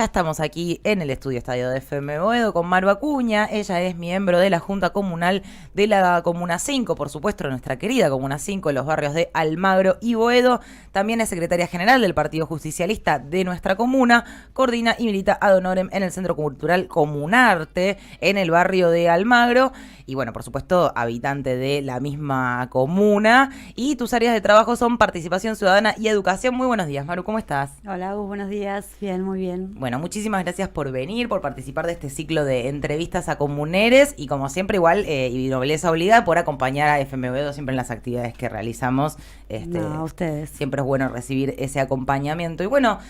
Ya estamos aquí en el estudio Estadio de FM Boedo con Maru Acuña. Ella es miembro de la Junta Comunal de la Comuna 5, por supuesto, nuestra querida Comuna 5, en los barrios de Almagro y Boedo. También es secretaria general del Partido Justicialista de nuestra comuna. Coordina y milita ad honorem en el Centro Cultural Comunarte, en el barrio de Almagro. Y bueno, por supuesto, habitante de la misma comuna. Y tus áreas de trabajo son participación ciudadana y educación. Muy buenos días, Maru, ¿cómo estás? Hola, Gus, buenos días. Bien, muy bien. Bueno, muchísimas gracias por venir, por participar de este ciclo de entrevistas a comuneres y como siempre igual, y nobleza obligada, por acompañar a FM Boedo siempre en las actividades que realizamos. No, a ustedes. Siempre es bueno recibir ese acompañamiento. Y bueno,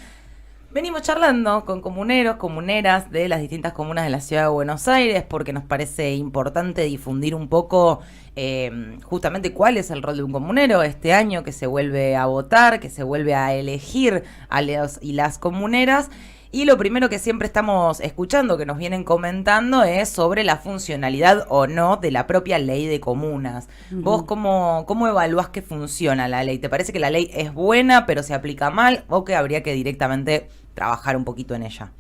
venimos charlando con comuneros, comuneras de las distintas comunas de la ciudad de Buenos Aires porque nos parece importante difundir un poco justamente cuál es el rol de un comunero este año que se vuelve a votar, que se vuelve a elegir a los y las comuneras. Y lo primero que siempre estamos escuchando, que nos vienen comentando, es sobre la funcionalidad o no de la propia ley de comunas. ¿Vos cómo evaluás que funciona la ley? ¿Te parece que la ley es buena pero se aplica mal o que habría que directamente trabajar un poquito en ella?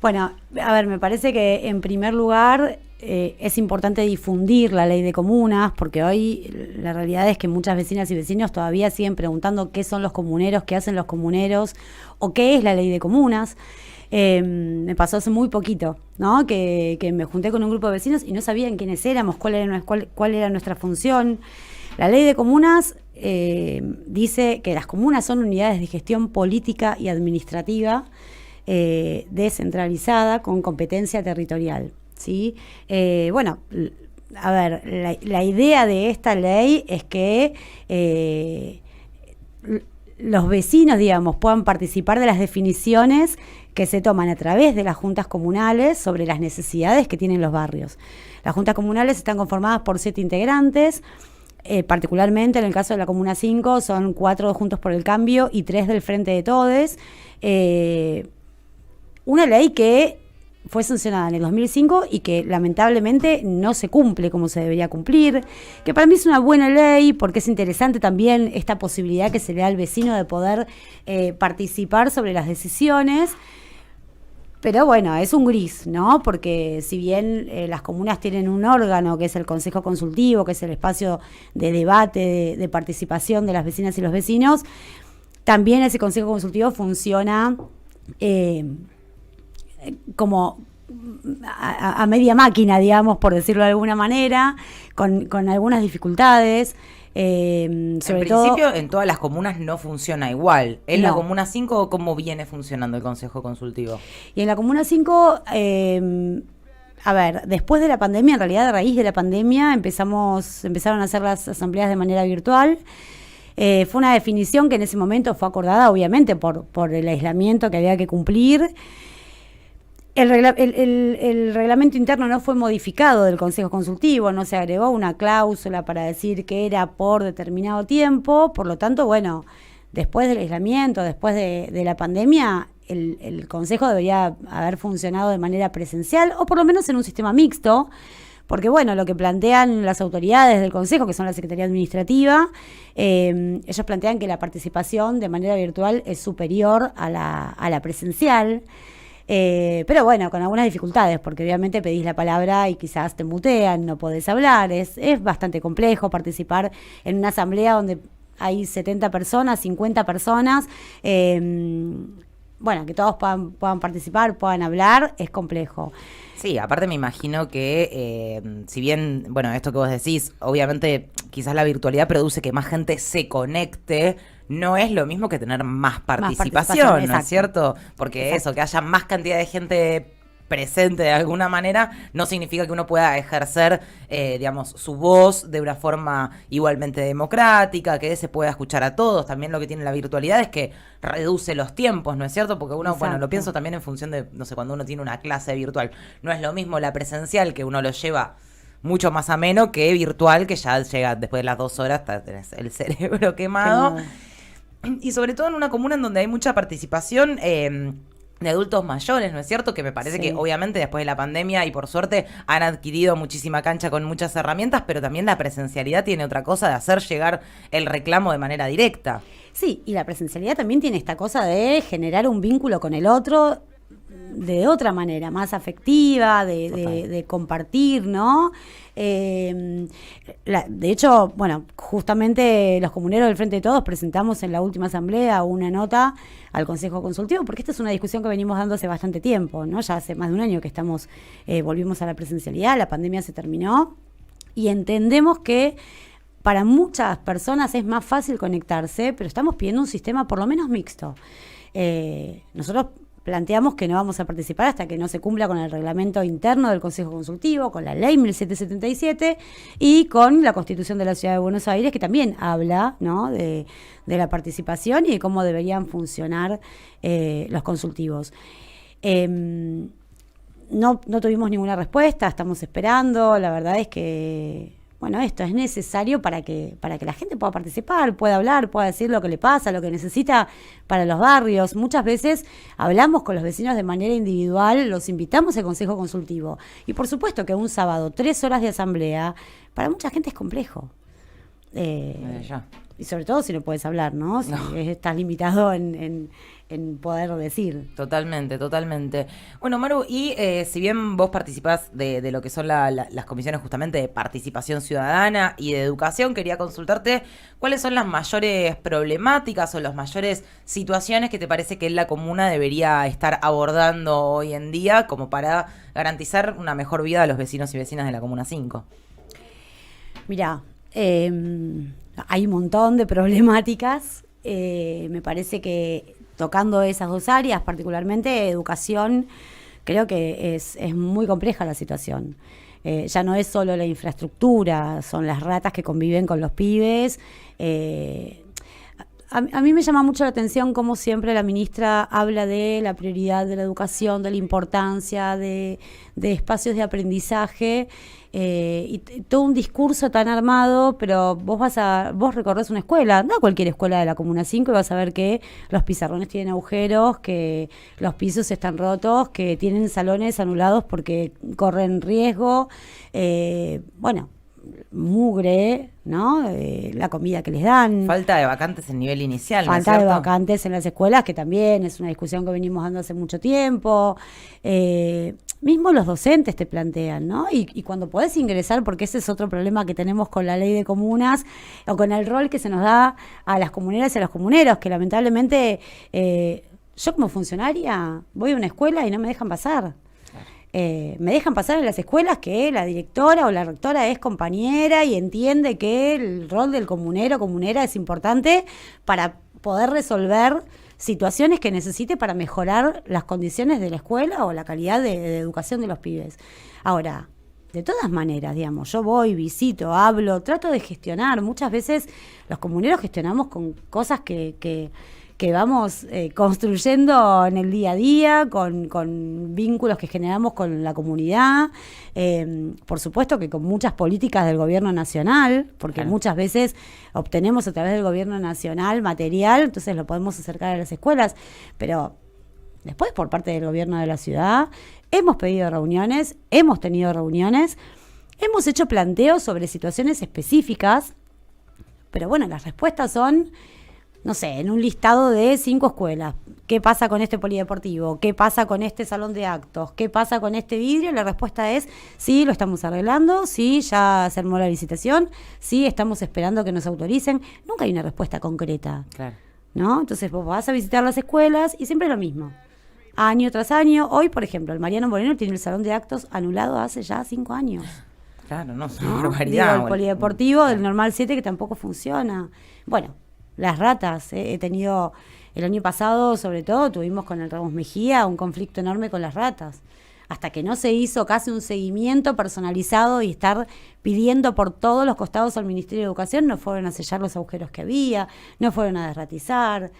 Bueno, a ver, me parece que en primer lugar es importante difundir la ley de comunas, porque hoy la realidad es que muchas vecinas y vecinos todavía siguen preguntando qué son los comuneros, qué hacen los comuneros o qué es la ley de comunas. Me pasó hace muy poquito, ¿no? Que me junté con un grupo de vecinos y no sabían quiénes éramos, cuál era nuestra función. La ley de comunas dice que las comunas son unidades de gestión política y administrativa descentralizada con competencia territorial, ¿sí? Bueno, a ver, la idea de esta ley es que los vecinos, digamos, puedan participar de las definiciones que se toman a través de las juntas comunales sobre las necesidades que tienen los barrios. Las juntas comunales están conformadas por 7 integrantes. Particularmente en el caso de la Comuna 5 son 4 Juntos por el Cambio y 3 del Frente de Todes. Una ley que fue sancionada en el 2005 y que lamentablemente no se cumple como se debería cumplir, que para mí es una buena ley porque es interesante también esta posibilidad que se le da al vecino de poder participar sobre las decisiones. Pero bueno, es un gris, ¿no? Porque si bien las comunas tienen un órgano que es el Consejo Consultivo, que es el espacio de debate, de participación de las vecinas y los vecinos, también ese Consejo Consultivo funciona como a media máquina, digamos, por decirlo de alguna manera, con algunas dificultades. Sobre todo, en todas las comunas no funciona igual. ¿En la Comuna 5 cómo viene funcionando el Consejo Consultivo? Y en la Comuna 5, a ver, después de la pandemia, en realidad a raíz de la pandemia, empezaron a hacer las asambleas de manera virtual. Fue una definición que en ese momento fue acordada, obviamente, por el aislamiento que había que cumplir. El reglamento interno no fue modificado del Consejo Consultivo, no se agregó una cláusula para decir que era por determinado tiempo, por lo tanto, bueno, después del aislamiento, después de la pandemia, el Consejo debería haber funcionado de manera presencial o por lo menos en un sistema mixto, porque bueno, lo que plantean las autoridades del Consejo, que son la Secretaría Administrativa, ellos plantean que la participación de manera virtual es superior a la presencial. Pero bueno, con algunas dificultades, porque obviamente pedís la palabra y quizás te mutean, no podés hablar. Es bastante complejo participar en una asamblea donde hay 70 personas, 50 personas. Bueno, que todos puedan participar, puedan hablar, es complejo. Sí, aparte me imagino que si bien, bueno, esto que vos decís, obviamente quizás la virtualidad produce que más gente se conecte, no es lo mismo que tener más participación, ¿no es cierto? Porque eso, que haya más cantidad de gente presente de alguna manera, no significa que uno pueda ejercer, digamos, su voz de una forma igualmente democrática, que se pueda escuchar a todos. También lo que tiene la virtualidad es que reduce los tiempos, ¿no es cierto? Porque uno, bueno, lo pienso también en función de, no sé, cuando uno tiene una clase virtual, no es lo mismo la presencial, que uno lo lleva mucho más ameno, que virtual, que ya llega después de las 2 horas, tenés el cerebro quemado. Y sobre todo en una comuna en donde hay mucha participación de adultos mayores, ¿no es cierto? Que me parece que obviamente después de la pandemia y por suerte han adquirido muchísima cancha con muchas herramientas, pero también la presencialidad tiene otra cosa de hacer llegar el reclamo de manera directa. Sí, y la presencialidad también tiene esta cosa de generar un vínculo con el otro de otra manera, más afectiva, de compartir, ¿no? De hecho, bueno, justamente los comuneros del Frente de Todos presentamos en la última asamblea una nota al Consejo Consultivo, porque esta es una discusión que venimos dando hace bastante tiempo, ¿no? Ya hace más de un año que volvimos a la presencialidad, la pandemia se terminó, y entendemos que para muchas personas es más fácil conectarse, pero estamos pidiendo un sistema por lo menos mixto. Nosotros planteamos que no vamos a participar hasta que no se cumpla con el reglamento interno del Consejo Consultivo, con la ley 1777 y con la Constitución de la Ciudad de Buenos Aires, que también habla, ¿no?, de la participación y de cómo deberían funcionar los consultivos. No tuvimos ninguna respuesta, estamos esperando. La verdad es que, bueno, esto es necesario para que la gente pueda participar, pueda hablar, pueda decir lo que le pasa, lo que necesita para los barrios. Muchas veces hablamos con los vecinos de manera individual, los invitamos al Consejo Consultivo. Y por supuesto que un sábado, 3 horas de asamblea, para mucha gente es complejo. Y sobre todo si no puedes hablar, ¿no? Si estás limitado en poder decir. Totalmente. Bueno, Maru, y si bien vos participás de lo que son las comisiones justamente de participación ciudadana y de educación, quería consultarte cuáles son las mayores problemáticas o las mayores situaciones que te parece que la comuna debería estar abordando hoy en día como para garantizar una mejor vida a los vecinos y vecinas de la Comuna 5. Mirá, hay un montón de problemáticas. Me parece que tocando esas dos áreas, particularmente educación, creo que es muy compleja la situación. Ya no es solo la infraestructura, son las ratas que conviven con los pibes. A mí me llama mucho la atención cómo siempre la ministra habla de la prioridad de la educación, de la importancia de espacios de aprendizaje, y todo un discurso tan armado, pero vos recorres una escuela, no cualquier escuela de la Comuna 5, y vas a ver que los pizarrones tienen agujeros, que los pisos están rotos, que tienen salones anulados porque corren riesgo, mugre, ¿no? La comida que les dan. Falta de vacantes en nivel inicial, ¿no es Falta de cierto? vacantes en las escuelas, que también es una discusión que venimos dando hace mucho tiempo. Mismo los docentes te plantean, ¿no? Y cuando podés ingresar, porque ese es otro problema que tenemos con la ley de comunas, o con el rol que se nos da a las comuneras y a los comuneros, que lamentablemente yo como funcionaria voy a una escuela y no me dejan pasar. Me dejan pasar en las escuelas que la directora o la rectora es compañera y entiende que el rol del comunero o comunera es importante para poder resolver situaciones que necesite para mejorar las condiciones de la escuela o la calidad de educación de los pibes. Ahora, de todas maneras, digamos, yo voy, visito, hablo, trato de gestionar. Muchas veces los comuneros gestionamos con cosas que vamos construyendo en el día a día, con vínculos que generamos con la comunidad, por supuesto que con muchas políticas del gobierno nacional, porque muchas veces obtenemos a través del gobierno nacional material, entonces lo podemos acercar a las escuelas, pero después por parte del gobierno de la ciudad hemos pedido reuniones, hemos tenido reuniones, hemos hecho planteos sobre situaciones específicas, pero bueno, las respuestas son, no sé, en un listado de 5 escuelas. ¿Qué pasa con este polideportivo? ¿Qué pasa con este salón de actos? ¿Qué pasa con este vidrio? La respuesta es, sí, lo estamos arreglando, sí, ya se armó la licitación, sí, estamos esperando que nos autoricen. Nunca hay una respuesta concreta, Claro. ¿no? Entonces vos vas a visitar las escuelas y siempre es lo mismo. Año tras año. Hoy, por ejemplo, el Mariano Moreno tiene el salón de actos anulado hace ya 5 años. Claro, no, es ¿No? una barbaridad. Digo, el polideportivo del Normal 7 que tampoco funciona. Bueno, las ratas, he tenido, el año pasado sobre todo, tuvimos con el Ramos Mejía un conflicto enorme con las ratas. Hasta que no se hizo casi un seguimiento personalizado y estar pidiendo por todos los costados al Ministerio de Educación, no fueron a sellar los agujeros que había, no fueron a desratizar.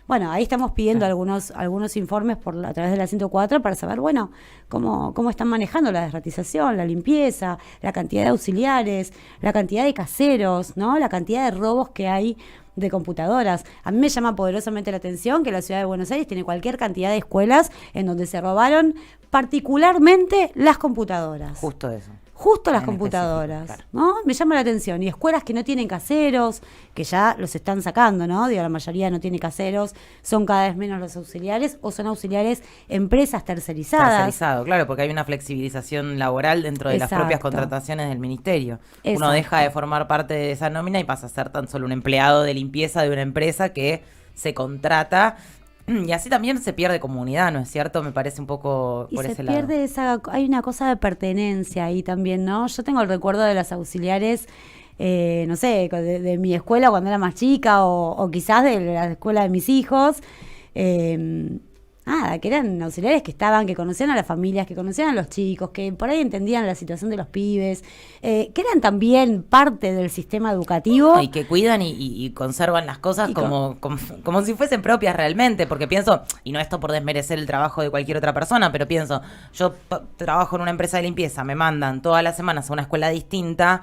Bueno, ahí estamos pidiendo algunos informes a través de la 104 para saber, bueno, cómo están manejando la desratización, la limpieza, la cantidad de auxiliares, la cantidad de caseros, ¿no? La cantidad de robos que hay de computadoras. A mí me llama poderosamente la atención que la ciudad de Buenos Aires tiene cualquier cantidad de escuelas en donde se robaron particularmente las computadoras. Justo eso. justo las En computadoras, específico, ¿no? Me llama la atención. Y escuelas que no tienen caseros, que ya los están sacando, ¿no? Digo, la mayoría no tiene caseros, son cada vez menos los auxiliares, o son auxiliares empresas tercerizadas. Tercerizado, claro, porque hay una flexibilización laboral dentro de las propias contrataciones del ministerio. Uno deja de formar parte de esa nómina y pasa a ser tan solo un empleado de limpieza de una empresa que se contrata. Y así también se pierde comunidad, ¿no es cierto? Me parece un poco por ese lado. Y se pierde hay una cosa de pertenencia ahí también, ¿no? Yo tengo el recuerdo de las auxiliares, no sé, de mi escuela cuando era más chica o quizás de la escuela de mis hijos. Nada, que eran auxiliares que conocían a las familias, que conocían a los chicos, que por ahí entendían la situación de los pibes, que eran también parte del sistema educativo. Y que cuidan y conservan las cosas como si fuesen propias realmente, porque pienso, y no esto por desmerecer el trabajo de cualquier otra persona, pero pienso, yo trabajo en una empresa de limpieza, me mandan todas las semanas a una escuela distinta.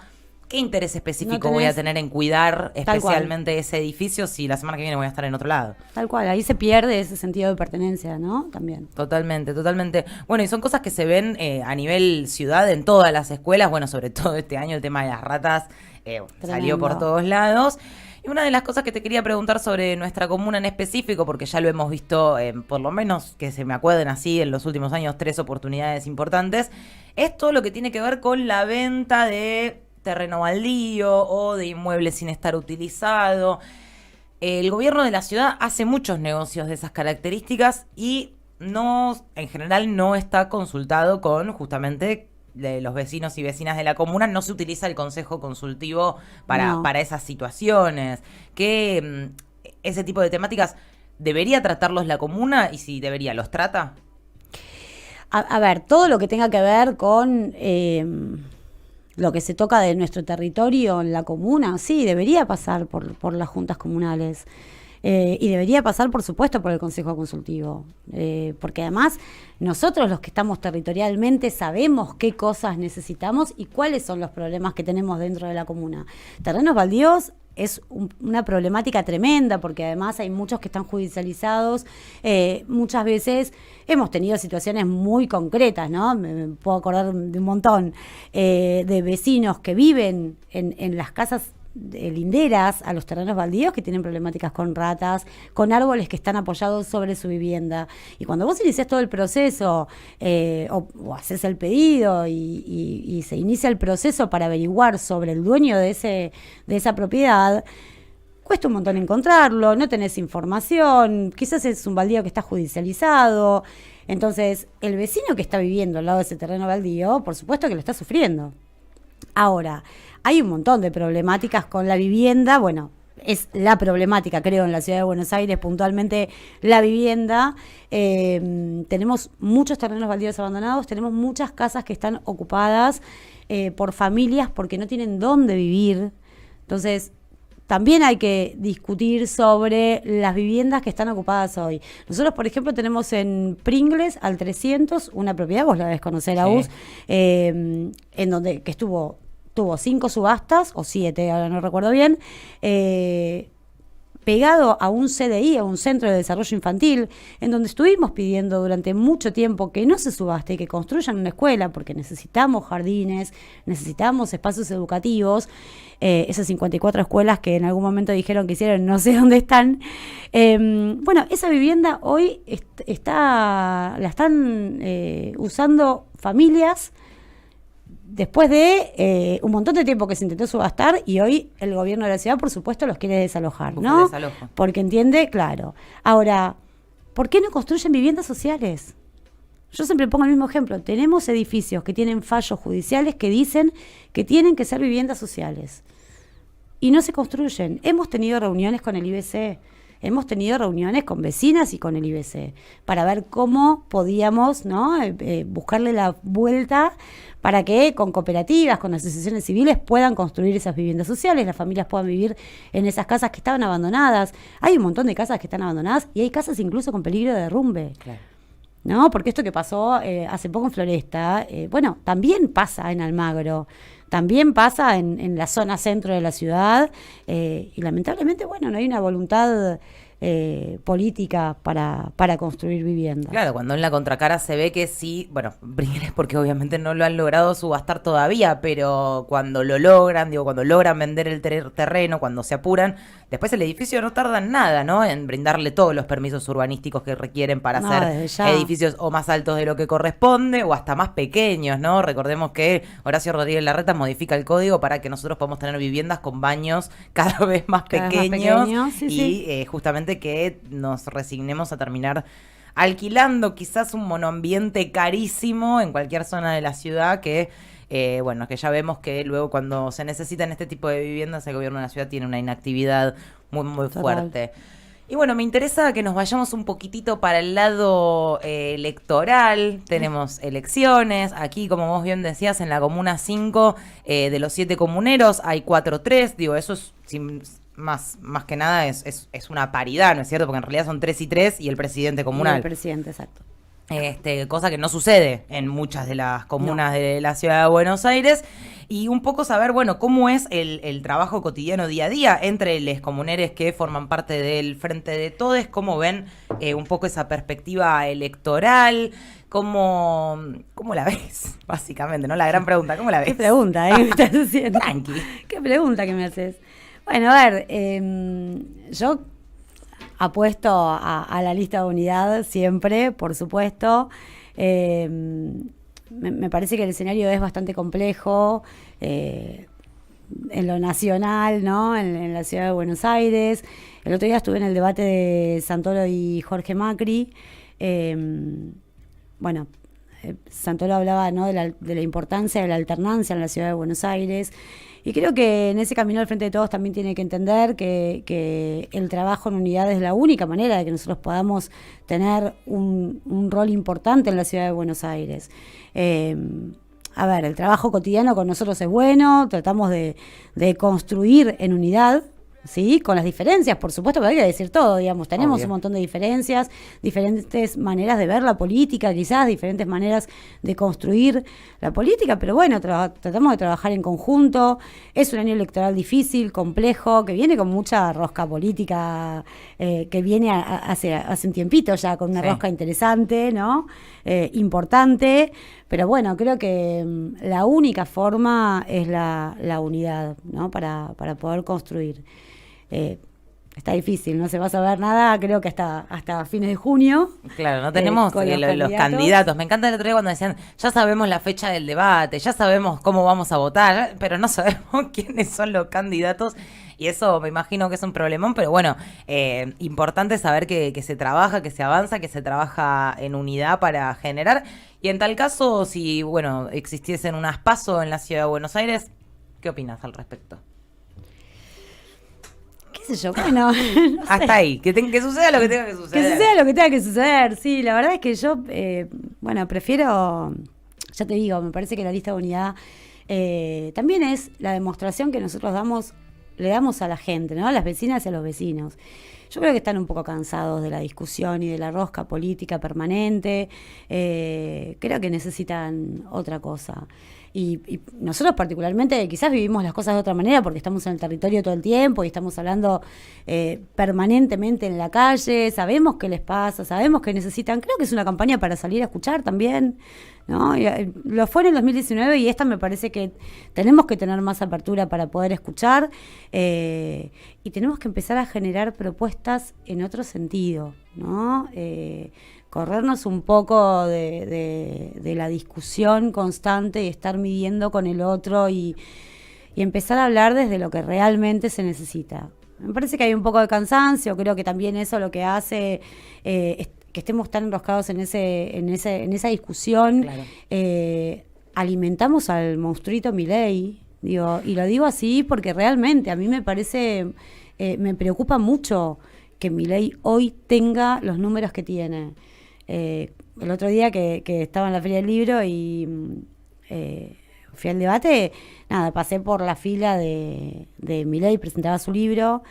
¿Qué interés específico voy a tener en cuidar especialmente ese edificio si la semana que viene voy a estar en otro lado? Tal cual, ahí se pierde ese sentido de pertenencia, ¿no? También. Totalmente, totalmente. Bueno, y son cosas que se ven a nivel ciudad en todas las escuelas. Bueno, sobre todo este año el tema de las ratas salió por todos lados. Y una de las cosas que te quería preguntar sobre nuestra comuna en específico, porque ya lo hemos visto, por lo menos que se me acuerden así en los últimos años, 3 oportunidades importantes, es todo lo que tiene que ver con la venta de terreno baldío o de inmuebles sin estar utilizado. El gobierno de la ciudad hace muchos negocios de esas características y en general no está consultado con justamente los vecinos y vecinas de la comuna. No se utiliza el consejo consultivo para esas situaciones. Que ese tipo de temáticas debería tratarlos la comuna, y si debería, ¿los trata? A ver, todo lo que tenga que ver con lo que se toca de nuestro territorio en la comuna, sí, debería pasar por las juntas comunales. Y debería pasar, por supuesto, por el Consejo Consultivo. Porque además, nosotros los que estamos territorialmente sabemos qué cosas necesitamos y cuáles son los problemas que tenemos dentro de la comuna. Terrenos baldíos es una problemática tremenda, porque además hay muchos que están judicializados. Muchas veces hemos tenido situaciones muy concretas, ¿no? Me puedo acordar de un montón de vecinos que viven en las casas linderas a los terrenos baldíos, que tienen problemáticas con ratas, con árboles que están apoyados sobre su vivienda. Y cuando vos iniciás todo el proceso o haces el pedido y se inicia el proceso para averiguar sobre el dueño de esa propiedad, cuesta un montón encontrarlo, no tenés información, quizás es un baldío que está judicializado. Entonces, el vecino que está viviendo al lado de ese terreno baldío, por supuesto que lo está sufriendo. Ahora, hay un montón de problemáticas con la vivienda. Bueno, es la problemática, creo, en la ciudad de Buenos Aires, puntualmente la vivienda. Tenemos muchos terrenos baldíos abandonados, tenemos muchas casas que están ocupadas por familias porque no tienen dónde vivir. Entonces, también hay que discutir sobre las viviendas que están ocupadas hoy. Nosotros, por ejemplo, tenemos en Pringles, al 300, una propiedad, vos la debes conocer, Agus, en donde que tuvo 5 subastas, o 7, ahora no recuerdo bien, pegado a un CDI, a un Centro de Desarrollo Infantil, en donde estuvimos pidiendo durante mucho tiempo que no se subaste y que construyan una escuela, porque necesitamos jardines, necesitamos espacios educativos. Esas 54 escuelas que en algún momento dijeron que hicieron, no sé dónde están. Bueno, esa vivienda hoy la están usando familias después de un montón de tiempo que se intentó subastar, y hoy el gobierno de la ciudad, por supuesto, los quiere desalojar, ¿no? Porque entiende, claro. Ahora, ¿por qué no construyen viviendas sociales? Yo siempre pongo el mismo ejemplo. Tenemos edificios que tienen fallos judiciales que dicen que tienen que ser viviendas sociales y no se construyen. Hemos tenido reuniones con el IBC, hemos tenido reuniones con vecinas y con el IBC para ver cómo podíamos, ¿no? Buscarle la vuelta para que con cooperativas, con asociaciones civiles puedan construir esas viviendas sociales, las familias puedan vivir en esas casas que estaban abandonadas. Hay un montón de casas que están abandonadas y hay casas incluso con peligro de derrumbe. Claro. ¿No? Porque esto que pasó hace poco en Floresta, bueno, también pasa en Almagro, también pasa en la zona centro de la ciudad, y lamentablemente, bueno, no hay una voluntad política para construir viviendas. Claro, cuando en la contracara se ve que sí, bueno, es porque obviamente no lo han logrado subastar todavía, pero cuando lo logran, cuando logran vender el terreno, cuando se apuran, después el edificio no tarda en nada, ¿no? En brindarle todos los permisos urbanísticos que requieren para hacer edificios o más altos de lo que corresponde o hasta más pequeños, ¿no? Recordemos que Horacio Rodríguez Larreta modifica el código para que nosotros podamos tener viviendas con baños cada vez más pequeños, y justamente que nos resignemos a terminar alquilando quizás un monoambiente carísimo en cualquier zona de la ciudad que que ya vemos que luego cuando se necesitan este tipo de viviendas el gobierno de la ciudad tiene una inactividad muy fuerte. Y bueno, me interesa que nos vayamos un poquitito para el lado electoral. Tenemos elecciones. Aquí, como vos bien decías, en la Comuna 5, de los 7 comuneros, hay 4-3. Eso es más que nada es una paridad, ¿no es cierto? Porque en realidad son 3 y 3 y el presidente comunal. Y el presidente, exacto. Cosa que no sucede en muchas de las comunas de la ciudad de Buenos Aires. Y un poco saber, cómo es el trabajo cotidiano día a día entre los comuneros que forman parte del Frente de Todes, cómo ven un poco esa perspectiva electoral, cómo la ves, básicamente, ¿no? La gran pregunta, ¿cómo la ves? ¿Qué pregunta, me estás haciendo? Tranqui. ¿Qué pregunta que me haces? Bueno, a ver, yo apuesto a la lista de unidad siempre, por supuesto. Me parece que el escenario es bastante complejo en lo nacional, ¿no? En la ciudad de Buenos Aires. El otro día estuve en el debate de Santoro y Jorge Macri. Santoro hablaba, ¿no?, de la importancia de la alternancia en la ciudad de Buenos Aires. Y creo que en ese camino al Frente de Todos también tiene que entender que el trabajo en unidad es la única manera de que nosotros podamos tener un rol importante en la ciudad de Buenos Aires. A ver, el trabajo cotidiano con nosotros es bueno, tratamos de construir en unidad, ¿sí? Con las diferencias, por supuesto, pero hay que decir todo, tenemos un montón de diferencias, diferentes maneras de ver la política, quizás, diferentes maneras de construir la política, pero tratamos de trabajar en conjunto. Es un año electoral difícil, complejo, que viene con mucha rosca política, que viene hace un tiempito ya con una rosca interesante, ¿no? Importante, pero creo que la única forma es la unidad, ¿no? Para poder construir. Está difícil, no se va a saber nada, creo que hasta fines de junio. Claro, no tenemos los candidatos. Me encanta el otro día cuando decían, ya sabemos la fecha del debate, ya sabemos cómo vamos a votar, pero no sabemos quiénes son los candidatos. Y eso me imagino que es un problemón, pero importante saber que se trabaja, que se avanza, que se trabaja en unidad para generar. Y en tal caso, si existiesen unas PASO en la ciudad de Buenos Aires, ¿qué opinas al respecto? ¿Qué sé yo? No hasta sé. Ahí, que suceda lo que tenga que suceder. Que suceda lo que tenga que suceder, sí. La verdad es que yo, prefiero, ya te digo, me parece que la lista de unidad también es la demostración que nosotros le damos a la gente, ¿no? A las vecinas y a los vecinos. Yo creo que están un poco cansados de la discusión y de la rosca política permanente. Creo que necesitan otra cosa. Y nosotros particularmente quizás vivimos las cosas de otra manera porque estamos en el territorio todo el tiempo y estamos hablando permanentemente en la calle, sabemos qué les pasa, sabemos que necesitan. Creo que es una campaña para salir a escuchar también, ¿no? Lo fue en el 2019 y esta me parece que tenemos que tener más apertura para poder escuchar y tenemos que empezar a generar propuestas en otro sentido, ¿no? Corrernos un poco de la discusión constante y estar midiendo con el otro y empezar a hablar desde lo que realmente se necesita. Me parece que hay un poco de cansancio, creo que también eso lo que hace es que estemos tan enroscados en esa discusión. Claro. Alimentamos al monstruito Milei, y lo digo así porque realmente a mí me parece, me preocupa mucho que Milei hoy tenga los números que tiene. El otro día que estaba en la Feria del Libro y fui al debate, pasé por la fila de Milei, presentaba su libro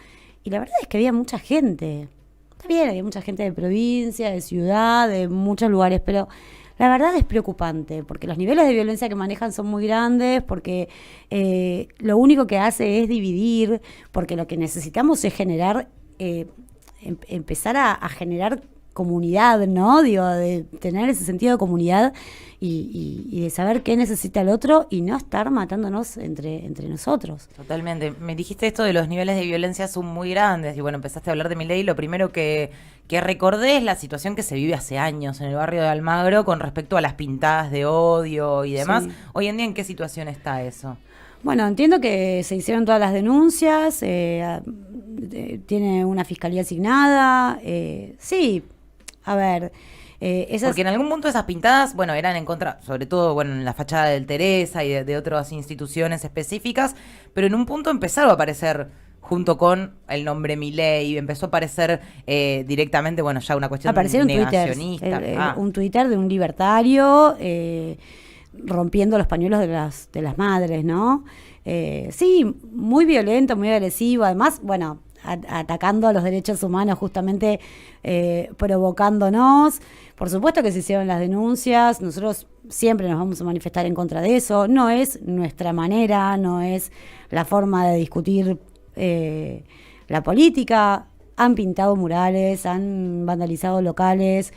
y la verdad es que había mucha gente. Está bien, había mucha gente de provincia, de ciudad, de muchos lugares, pero la verdad es preocupante porque los niveles de violencia que manejan son muy grandes, porque lo único que hace es dividir, porque lo que necesitamos es generar empezar a generar comunidad, ¿no? Digo, de tener ese sentido de comunidad y de saber qué necesita el otro y no estar matándonos entre nosotros. Totalmente. Me dijiste esto de los niveles de violencia son muy grandes y bueno, empezaste a hablar de Milei. Lo primero que recordé es la situación que se vive hace años en el barrio de Almagro con respecto a las pintadas de odio y demás. Sí. Hoy en día, ¿en qué situación está eso? Bueno, entiendo que se hicieron todas las denuncias, tiene una fiscalía asignada, sí, a ver... Porque en algún punto esas pintadas, bueno, eran en contra, sobre todo, bueno, en la fachada del Teresa y de otras instituciones específicas, pero en un punto empezaron a aparecer junto con el nombre Milei, empezó a aparecer directamente, bueno, ya una cuestión negacionista. Un Twitter de un libertario rompiendo los pañuelos de las madres, ¿no? Sí, muy violento, muy agresivo, además, bueno, atacando a los derechos humanos, justamente provocándonos. Por supuesto que se hicieron las denuncias, nosotros siempre nos vamos a manifestar en contra de eso, no es nuestra manera, no es la forma de discutir la política. Han pintado murales, han vandalizado locales,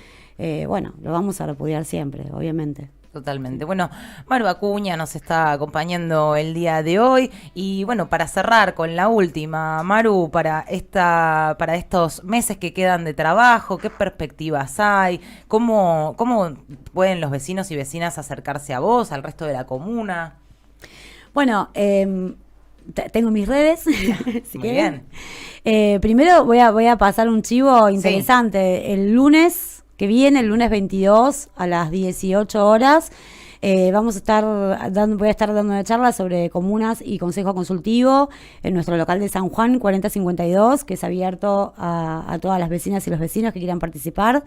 bueno, lo vamos a repudiar siempre, obviamente. Totalmente. Bueno, Maru Acuña nos está acompañando el día de hoy y bueno, para cerrar con la última, Maru, para estos meses que quedan de trabajo, ¿qué perspectivas hay? ¿Cómo pueden los vecinos y vecinas acercarse a vos, al resto de la comuna? Bueno, tengo mis redes. Si Muy bien. Primero voy a pasar un chivo interesante. Sí. El lunes que viene, el lunes 22 a las 18 horas, voy a estar dando una charla sobre comunas y consejo consultivo en nuestro local de San Juan 4052, que es abierto a todas las vecinas y los vecinos que quieran participar.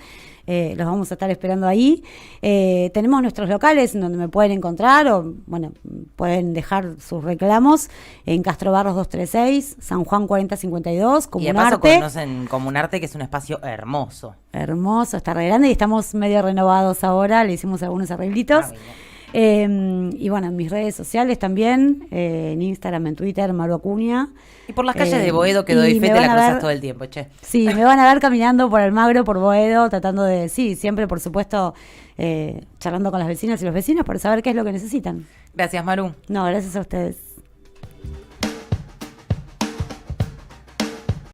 Los vamos a estar esperando ahí. Tenemos nuestros locales en donde me pueden encontrar o, bueno, pueden dejar sus reclamos en Castro Barros 236, San Juan 4052, Comunarte. Y de paso conocen Comunarte, que es un espacio hermoso. Hermoso, está re grande y estamos medio renovados ahora, le hicimos algunos arreglitos. Y bueno, en mis redes sociales también, en Instagram, en Twitter, Maru Acuña. Y por las calles de Boedo, que doy fe, te la cruzas todo el tiempo, che. Sí, me van a ver caminando por Almagro, por Boedo, tratando de, sí, siempre, por supuesto, charlando con las vecinas y los vecinos para saber qué es lo que necesitan. Gracias, Maru. No, gracias a ustedes.